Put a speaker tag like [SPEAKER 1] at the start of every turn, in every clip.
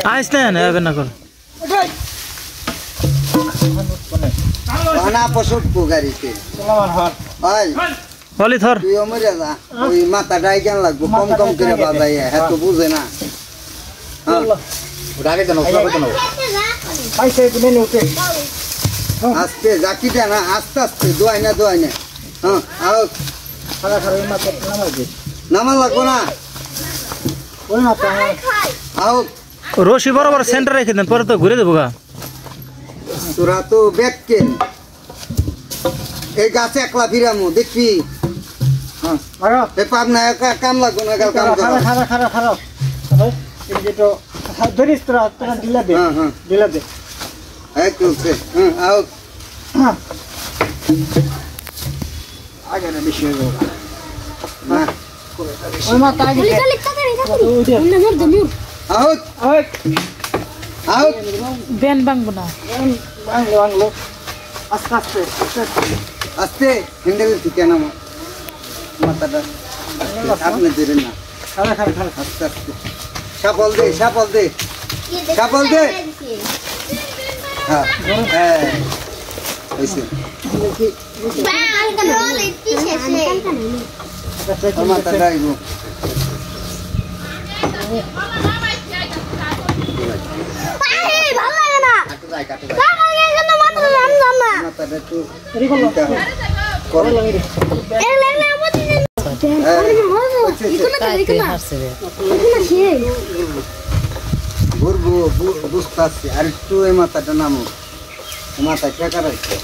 [SPEAKER 1] আইস না হবে না কর
[SPEAKER 2] আনা পশুক গাড়িতে ভাই
[SPEAKER 1] বলি ধর
[SPEAKER 2] তুই মরে যা ওই মাথাটাই কেন লাগবো কম কম করে বাজাই হ্যাঁ তো বুঝে না আস্তে জাকি দে না আস্তে আস্তে দোয়াই না হ্যাঁ আও নামাল লাগবো না আও
[SPEAKER 1] রশি বরাবর সেন্টার রেখে দেন পরে তো ঘুরে দেবো গা
[SPEAKER 2] তোরা তো ব্যাগ কেন এই গাছে একলা ফিরামু দেখবি পাব না কাম লাগবো না কাম
[SPEAKER 3] খারাপ ধরিস তোরা দিলা দে
[SPEAKER 2] এই চলছে আও
[SPEAKER 3] আগে না বেশি হয়ে গেল
[SPEAKER 2] না
[SPEAKER 3] ওই মা তাই
[SPEAKER 2] আও আও
[SPEAKER 4] বেন ভাঙবো না
[SPEAKER 3] বাংলো আস্তে
[SPEAKER 2] আস্তে হ্যান্ডেল ঠিক না মাথাটা আপনি ধরেন না
[SPEAKER 3] খারাপ
[SPEAKER 2] আস্তে আস্তে সাপল দে হ্যাঁ হ্যাঁ হয়েছে মাথাটা আইব মাথাটা একটু ঘুরবো বুঝতে পারছি আর একটু এই মাথাটা নামো মাথা ঠেকা রাখছে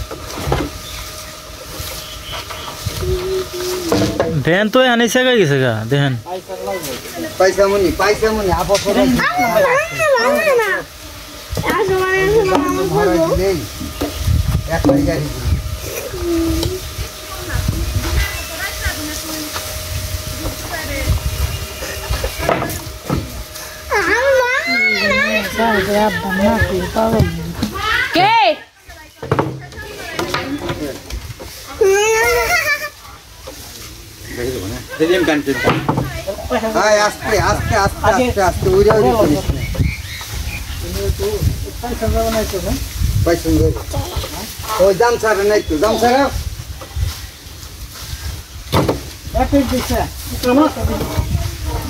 [SPEAKER 1] ভ্যান তো আনিছে গেছে গা দেখেন
[SPEAKER 2] পয়সা মনি আপসর একটাই গাড়ি
[SPEAKER 4] কে
[SPEAKER 2] আস্তে আস্তে আস্তে আস্তে আস্তে উড়ে করিস না পয়সা ওই দাম ছাড়া নাই তো দাম ছাড়া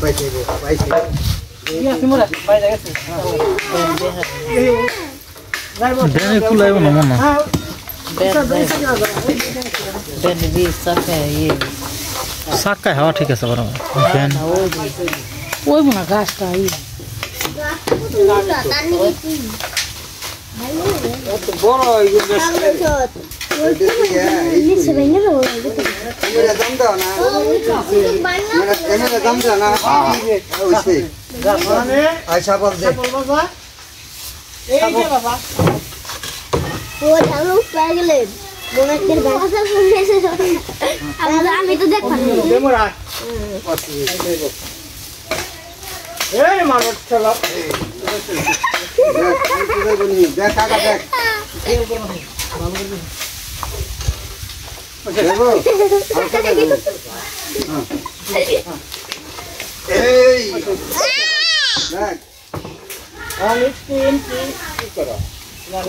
[SPEAKER 2] পয়সা
[SPEAKER 1] ভ্যানে কুলাইব না মনে সাক্কায় হাওয়া ঠিক আছে বরাবর ভ্যান
[SPEAKER 4] ওই মনে গাছটা
[SPEAKER 3] বড়
[SPEAKER 2] দাম দাও না দাম দাও না আচ্ছা বল দে
[SPEAKER 5] আমি তো দেখবো
[SPEAKER 3] মানুষ চলো
[SPEAKER 2] দেখ কাকা দেখ এই দেখ
[SPEAKER 3] আমি তিন কি করো না